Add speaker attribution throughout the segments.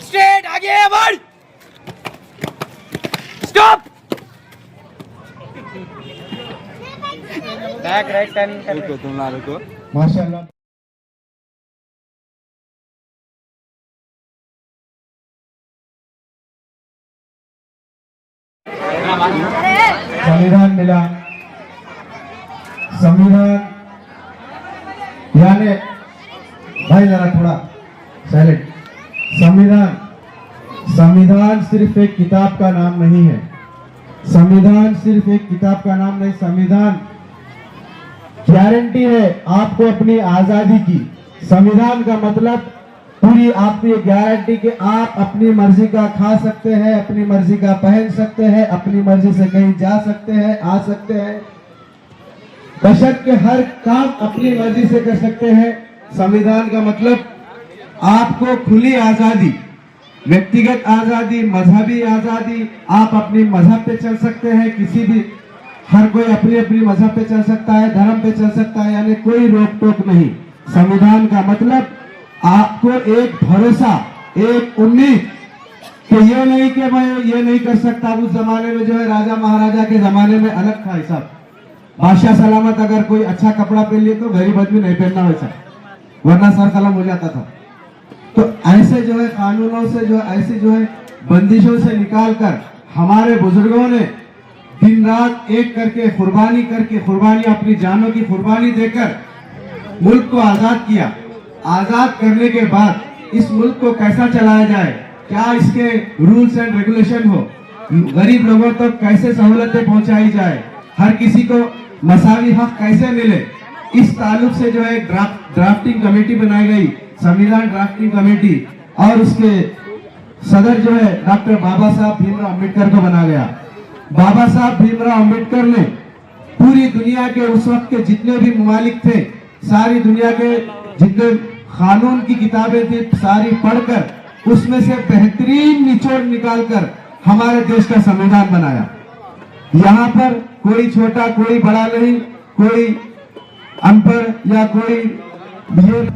Speaker 1: Straight आगे बढ़ stop back right turn कर तुम ना रुको
Speaker 2: माशाल्लाह संविधान मिला संविधान यानी भाई जरा थोड़ा साइलेंट संविधान सिर्फ एक किताब का नाम नहीं है। संविधान सिर्फ एक किताब का नाम नहीं, संविधान गारंटी है आपको अपनी आजादी की। संविधान का मतलब पूरी आपकी गारंटी कि आप अपनी मर्जी का खा सकते हैं, अपनी मर्जी का पहन सकते हैं, अपनी मर्जी से कहीं जा सकते हैं, आ सकते हैं, बशर्ते हर काम अपनी मर्जी से कर सकते हैं। संविधान का मतलब आपको खुली आजादी, व्यक्तिगत आजादी, मजहबी आजादी, आप अपनी मजहब पे चल सकते हैं, किसी भी हर कोई अपनी अपनी मजहब पे चल सकता है, धर्म पे चल सकता है, यानी कोई रोक टोक नहीं। संविधान का मतलब आपको एक भरोसा, एक उम्मीद कि ये नहीं कि मैं ये नहीं कर सकता। उस जमाने में जो है राजा महाराजा के जमाने में अलग था हिसाब, बादशाह सलामत अगर कोई अच्छा कपड़ा पहन लिए तो गरीब आदमी नहीं पहनना वैसा, वरना सर कलम हो जाता था। तो ऐसे जो है कानूनों से जो है ऐसे जो है बंदिशों से निकालकर हमारे बुजुर्गों ने दिन रात एक करके कुर्बानी अपनी जानों की कुर्बानी देकर मुल्क को आजाद किया। आजाद करने के बाद इस मुल्क को कैसा चलाया जाए, क्या इसके रूल्स एंड रेगुलेशन हो, गरीब लोगों तक कैसे सहूलतें पहुंचाई जाए, हर किसी को मसावी हक कैसे मिले, इस ताल्लुक से जो है ड्राफ्टिंग कमेटी बनाई गई, संविधान ड्राफ्टिंग कमेटी, और उसके सदर जो है डॉक्टर बाबा साहब भीमराव अम्बेडकर को बना गया। बाबा साहब भीमराव अम्बेडकर ने पूरी दुनिया के उस वक्त के जितने भी ममालिक थे, सारी दुनिया के जितने कानून की किताबें थी सारी पढ़कर उसमें से बेहतरीन निचोड़ निकालकर हमारे देश का संविधान बनाया। यहाँ पर कोई छोटा कोई बड़ा नहीं, कोई अनपढ़ या कोई ये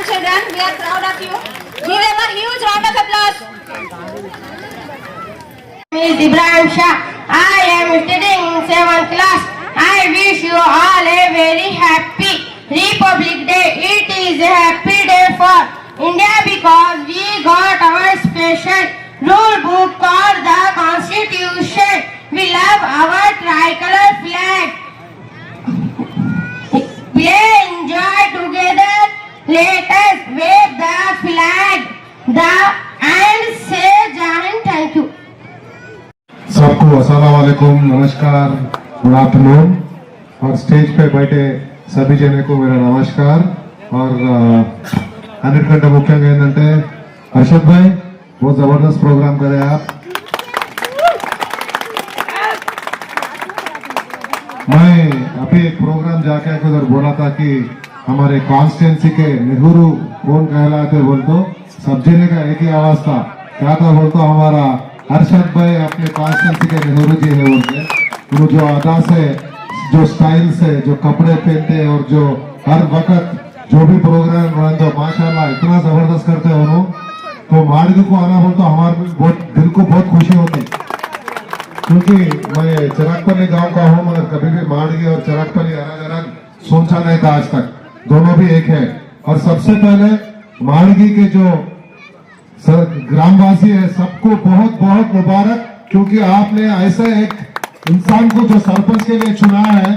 Speaker 3: children, we are proud of you. Give them a huge round of applause. Is Ibrahim Shah. I am studying in 7th class. I wish you all a very happy Republic Day. It is a happy day for India because we got our special rule book called the Constitution. We love our tricolor flag. Play, enjoy together. Let us wave the flag and say Jai Hind. Thank you.
Speaker 4: सबको अस्सलाम वालेकुम, नमस्कार, good afternoon. और stage पे बैठे सभी जने को मेरा नमस्कार। और अन्निटिकंटे मुख्యంగా ఏంటంటే अर्शद भाई बहुत जबरदस्त प्रोग्राम करे आप। मैं अभी एक प्रोग्राम जाके उधर बोला था कि हमारे कॉन्स्टिट्यूंसी के नेहरू कौन कहलाते बोल तो सब जने का एक ही आवाज था। क्या था बोल तो हमारा अर्शद भाई अपने कॉन्स्टिट्यूंसी के नेहरू जी है बोलते। वो जो अदा से, जो स्टाइल से, जो कपड़े पहनते और जो हर वक्त जो भी प्रोग्राम रहते हो माशाल्लाह इतना जबरदस्त करते हो उन्होंने। तो मार्ग को आना बोल तो हमारे बहुत दिल को बहुत खुशी होती, क्योंकि मैं चिरागपल्ली गांव का हूँ मगर कभी भी मार्गी और चिरागपल्ली अलग अलग सोचा नहीं था आज तक, दोनों भी एक है। और सबसे पहले मार्गी के जो ग्रामवासी है सबको बहुत बहुत मुबारक, क्योंकि आपने ऐसे एक इंसान को जो सरपंच के लिए चुना है,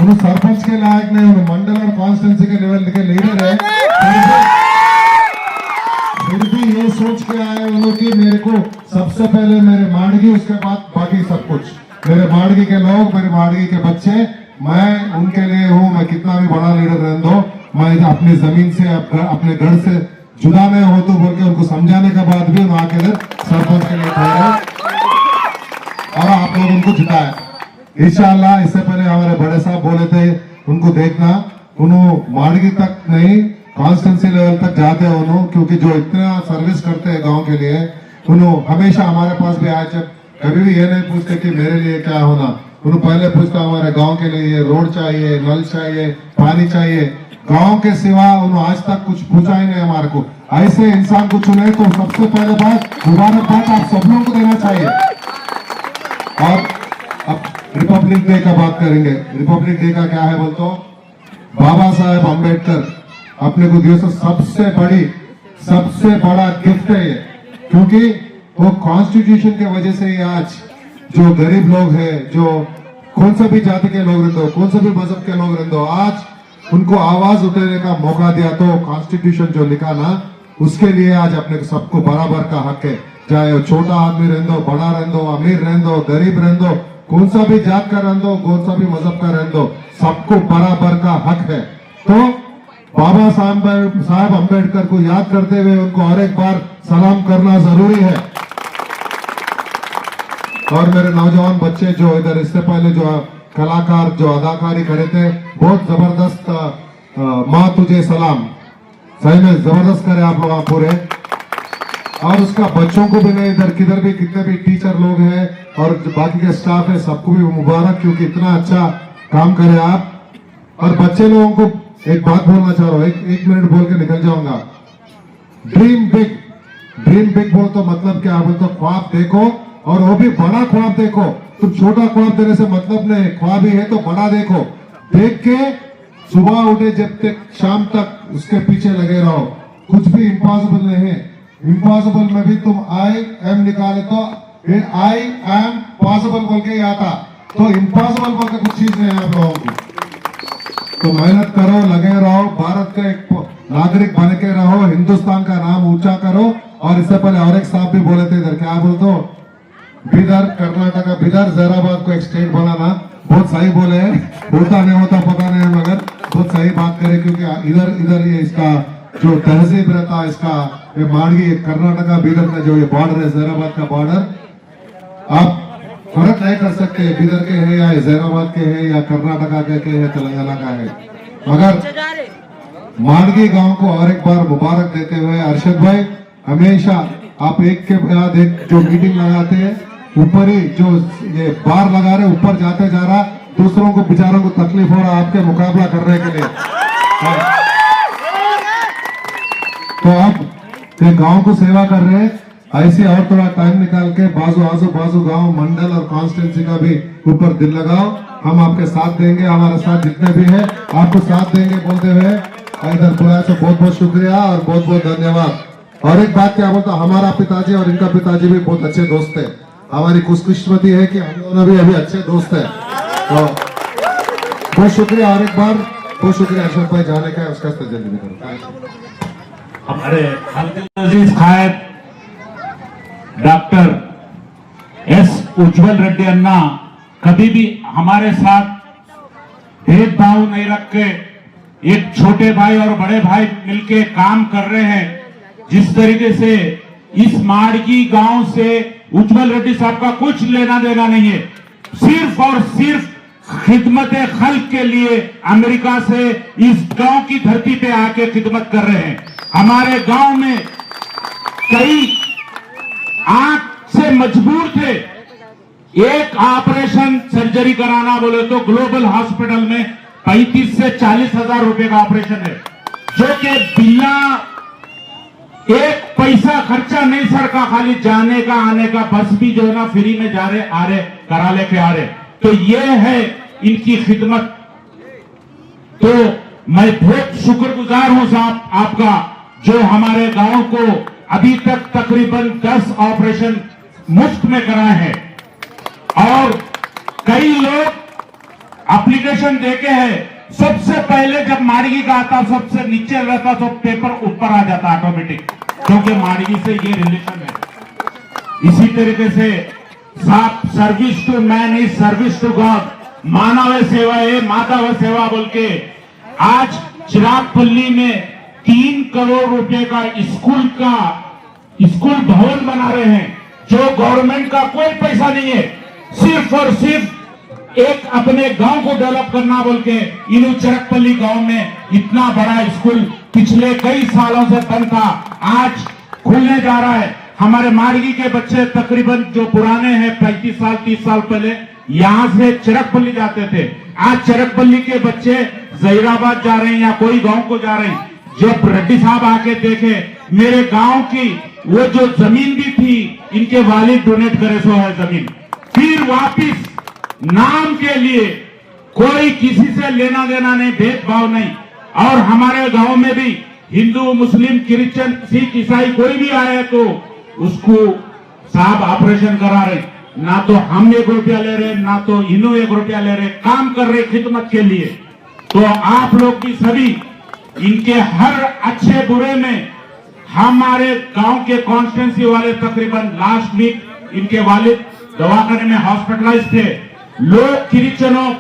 Speaker 4: उन्हें सरपंच के लायक नहीं, उन्हें मंडल और कॉन्स्टिट्यूंसी के लेवल के लीडर है। फिर भी ये सोच के आए उन्होंने कि मेरे को सबसे पहले मेरे माड़गी, उसके बाद बाकी सब कुछ। मेरे माड़गी के लोग, मेरे माड़गी के बच्चे, मैं उनके लिए हूँ। मैं कितना भी बड़ा लीडर रहने दो, मैं अपनी जमीन से अपने घर से जुदा नहीं हो तो बोल के उनको समझाने के बाद भी वहां के इधर सरपंच के लिए ठहरे और आप लोग उनको जिताए इंशाल्लाह। इससे पहले हमारे बड़े साहब बोले थे उनको देखना, उन्होंने माड़गी तक नहीं कॉन्स्टिट्यूंसी लेवल तक जाते हैं उन्होंने, क्योंकि जो इतना सर्विस करते हैं गांव के लिए, उन्होंने हमेशा हमारे पास भी आए। जब कभी भी ये नहीं पूछते कि मेरे लिए क्या होना, उन्होंने पहले पूछता हमारे गांव के लिए रोड चाहिए, नल चाहिए, पानी चाहिए। गांव के सिवा उन्होंने आज तक कुछ पूछा ही नहीं हमारे को। ऐसे इंसान को चुने तो सबसे पहले बात मुबारकबाद आप सब लोगों को देना चाहिए। और अब रिपब्लिक डे का बात करेंगे। रिपब्लिक डे का क्या है बोल तो बाबा साहेब अम्बेडकर अपने को दिए सबसे बड़ा गिफ्ट है ये, क्योंकि वो कॉन्स्टिट्यूशन के वजह से ही आज जो गरीब लोग हैं, जो कौन सा भी जाति के लोग रहते हो, कौन सा भी मजहब के लोग रहते हो, आज उनको आवाज उठाने का मौका दिया। तो कॉन्स्टिट्यूशन जो लिखा ना, उसके लिए आज अपने सबको बराबर का हक है। चाहे वो छोटा आदमी रहने दो, बड़ा रहने दो, अमीर रहने दो, गरीब रहने दो, कौन सा भी जात का रहने दो, कौन सा भी मजहब का रहने दो, सबको बराबर का हक है। तो बाबा साहब अम्बेडकर को याद करते हुए उनको और एक बार सलाम करना जरूरी है। और मेरे नौजवान बच्चे जो इधर इससे पहले जो कलाकार जो अदाकारी करे थे, बहुत जबरदस्त, माँ तुझे सलाम, सही में जबरदस्त करे आप लोग पूरे। और उसका बच्चों को भी नहीं, इधर किधर भी कितने भी टीचर लोग हैं और बाकी के स्टाफ है, सबको भी मुबारक, क्योंकि इतना अच्छा काम करे आप। और बच्चे लोगों को एक बात बोलना चाह रहा हूँ, एक मिनट बोल के निकल जाऊंगा। ड्रीम बिग बोल तो मतलब क्या बोल तो ख्वाब देखो, और वो भी बड़ा ख्वाब देखो। तुम छोटा ख्वाब देने से मतलब नहीं, ख्वाब ही है तो बड़ा देखो। देख के सुबह उठे जब तक शाम तक उसके पीछे लगे रहो। कुछ भी इम्पॉसिबल नहीं है। इम्पॉसिबल में भी तुम आई एम निकाले तो आई एम पॉसिबल बोल के ही आता। तो इम्पॉसिबल बोल के कुछ चीज नहीं है आप लोगों की। तो मेहनत करो, लगे रहो, भारत का एक नागरिक बन के रहो, हिंदुस्तान का नाम ऊंचा करो। और इससे पहले और एक साहब भी बोले थे इधर, क्या बोलते हो, बिदर कर्नाटका, बिदर जैराबाद को एक स्टेट बनाना। बहुत सही बोले हैं, होता नहीं होता पता नहीं, मगर बहुत सही बात करे, क्योंकि इधर ये इसका जो तहजीब रहता है, इसका ये माड़गी कर्नाटका बिदर का जो ये बॉर्डर है, जैराबाद का बॉर्डर, आप फर्क नहीं कर सकते बिदर के है या जैराबाद के है या कर्नाटका के है, तेलंगाना का है। मगर माड़गी गांव को और एक बार मुबारक देते हुए, अर्शद भाई हमेशा आप एक के बाद एक जो मीटिंग लगाते हैं, ऊपर ही जो ये बार लगा रहे, ऊपर जाते जा रहा, दूसरों को बेचारों को तकलीफ हो रहा आपके मुकाबला करने के लिए। तो अब ये गांव को सेवा कर रहे हैं, ऐसे और थोड़ा टाइम निकाल के बाजू गांव मंडल और कॉन्स्टिट्यूंसी का भी ऊपर दिल लगाओ। हम आपके साथ देंगे, हमारे साथ जितने भी है आपको साथ देंगे बोलते हुए इधर बुलाया। तो बहुत बहुत शुक्रिया और बहुत बहुत धन्यवाद। और एक बात क्या बोलता, हमारा पिताजी और इनका पिताजी भी बहुत अच्छे दोस्त है। हमारी खुशकिस्मती है कि हम दोनों भी अभी अच्छे दोस्त है। तो बहुत शुक्रिया और एक बार बहुत शुक्रिया अशोक भाई जाने का, उसका जल्दी करो।
Speaker 5: हमारे अजीज खायद डॉक्टर एस उज्जवल रेड्डी अन्ना कभी भी हमारे साथ भेदभाव नहीं रख के एक छोटे भाई और बड़े भाई मिलके काम कर रहे हैं। जिस तरीके से इस माड़गी गांव से उज्जवल रेड्डी साहब का कुछ लेना देना नहीं है, सिर्फ और सिर्फ खिदमत खल्क के लिए अमेरिका से इस गांव की धरती पे आके खिदमत कर रहे हैं। हमारे गांव में कई आंख से मजबूर थे, एक ऑपरेशन सर्जरी कराना बोले तो ग्लोबल हॉस्पिटल में 35 से 40 हजार रुपए का ऑपरेशन है, जो कि बिना एक पैसा खर्चा नहीं सर का, खाली जाने का आने का, बस भी जो है ना फ्री में जा रहे आ रहे करा लेके आ रहे। तो ये है इनकी खिदमत। तो मैं बहुत शुक्रगुजार हूं साहब आपका, जो हमारे गांव को अभी तक तकरीबन 10 ऑपरेशन मुफ्त में कराए हैं। और कई लोग एप्लीकेशन देके हैं, सबसे पहले जब माड़गी का आता सबसे नीचे रहता तो पेपर ऊपर आ जाता ऑटोमेटिक, क्योंकि माड़गी से ये रिलेशन है। इसी तरीके से साहब service to man is service to god, मानव सेवा है माधव सेवा बोल के आज चिरागपल्ली में 3 करोड़ रुपए का स्कूल भवन बना रहे हैं, जो गवर्नमेंट का कोई पैसा नहीं है, सिर्फ और सिर्फ एक अपने गांव को डेवलप करना बोल के इन्हों चिरागपल्ली गांव में इतना बड़ा स्कूल पिछले कई सालों से बंद था, आज खुलने जा रहा है। हमारे माड़गी के बच्चे तकरीबन जो पुराने हैं 35 साल 30 साल पहले यहां से चिरागपल्ली जाते थे, आज चिरागपल्ली के बच्चे जहीराबाद जा रहे हैं या कोई गांव को जा रहे हैं। जब रेड्डी साहब आके देखे मेरे गांव की वो जो जमीन भी थी इनके वालिद डोनेट करे सो है जमीन, फिर वापिस नाम के लिए कोई किसी से लेना देना नहीं, भेदभाव नहीं। और हमारे गांव में भी हिंदू मुस्लिम क्रिश्चियन सिख ईसाई कोई भी आए तो उसको साहब ऑपरेशन करा रहे, ना तो हम 1 रुपया ले रहे ना तो इन्हों 1 रुपया ले रहे, काम कर रहे खिदमत के लिए। तो आप लोग भी सभी इनके हर अच्छे बुरे में, हमारे गांव के कॉन्स्टिट्यूंसी वाले तकरीबन लास्ट वीक इनके वालिद दवाखाने में हॉस्पिटलाइज थे। लोग क्रिश्चियनों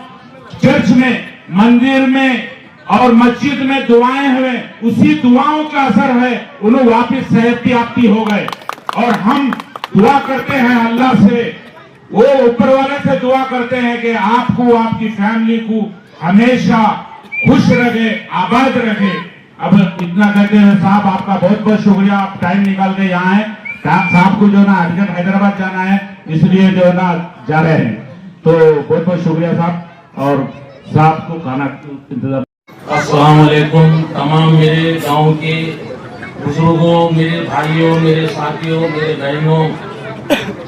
Speaker 5: चर्च में मंदिर में और मस्जिद में दुआएं हुए, उसी दुआओं का असर है उन्हें वापस सेहतियाफ्ती हो गए। और हम दुआ करते हैं अल्लाह से, वो ऊपर वाले से दुआ करते हैं कि आपको आपकी फैमिली को हमेशा खुश रखे आबाद रखे। अब इतना कहते हैं साहब आपका बहुत बहुत शुक्रिया, आप टाइम निकाल के यहाँ आए। साहब को जो ना अर्जेंट हैदराबाद जाना है इसलिए जो ना जा रहे हैं, तो बहुत बहुत शुक्रिया साहब। और साहब को खाना इंतजाम।
Speaker 6: अस्सलाम वालेकुम तमाम मेरे गांव के बुजुर्गों, मेरे भाइयों, मेरे साथियों, मेरे बहनों,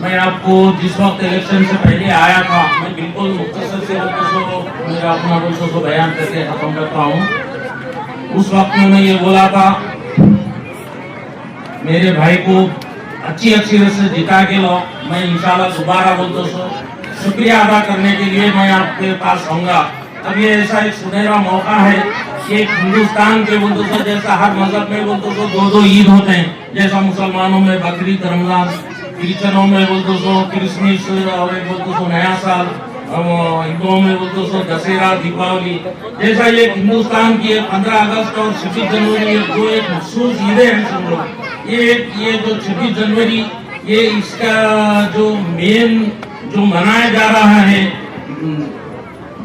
Speaker 6: मैं आपको जिस वक्त इलेक्शन से पहले आया था मैं बिल्कुल मुख्तसर से मेरा अपना बोलते बयान करके खत्म करता हूँ। उस वक्त में मैं ये बोला था मेरे भाई को अच्छी तरह से जिता के लो, मैं इंशाल्लाह दोबारा बोलते शुक्रिया अदा करने के लिए मैं आपके पास आऊंगा। अब ये ऐसा एक सुनहरा मौका है कि एक हिंदुस्तान के बोलते जैसा हर मजहब में बोलते 2-2 ईद होते हैं, जैसा मुसलमानों में बकरीद रमजान, क्रिश्चनों में बोलते क्रिसमस और बोलते नया साल, हिंदुओं में बोलते दशहरा दीपावली, जैसा ये हिंदुस्तान की 15 अगस्त और 26 जनवरी जो एक मखसूस ईदें हैं सब लोग, ये जो 26 जनवरी ये इसका जो मेन जो मनाया जा रहा है,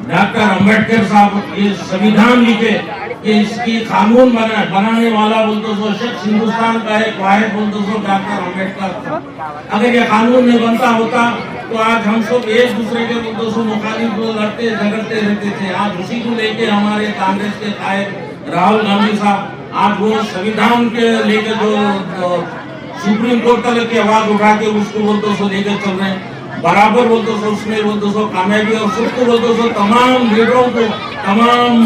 Speaker 6: डॉक्टर अम्बेडकर साहब ये संविधान लिखे कि इसकी कानून बनाने वाला बोलते सो शख्स हिंदुस्तान का एक वाहिद बोलते सो डॉक्टर अम्बेडकर। अगर ये कानून नहीं बनता होता तो आज हम सब एक दूसरे के बोलते सो मुखालिफ लड़ते झगड़ते रहते थे। आज उसी को लेके हमारे कांग्रेस के कायद राहुल गांधी साहब आज वो संविधान के लेकर जो सुप्रीम कोर्ट तक की आवाज उठा के उसको बोलते सो लेकर चल रहे हैं, बराबर बोलते सो उसमें बोलते सो कामयाबी और सबको बोलते सो तमाम लीडरों को, तमाम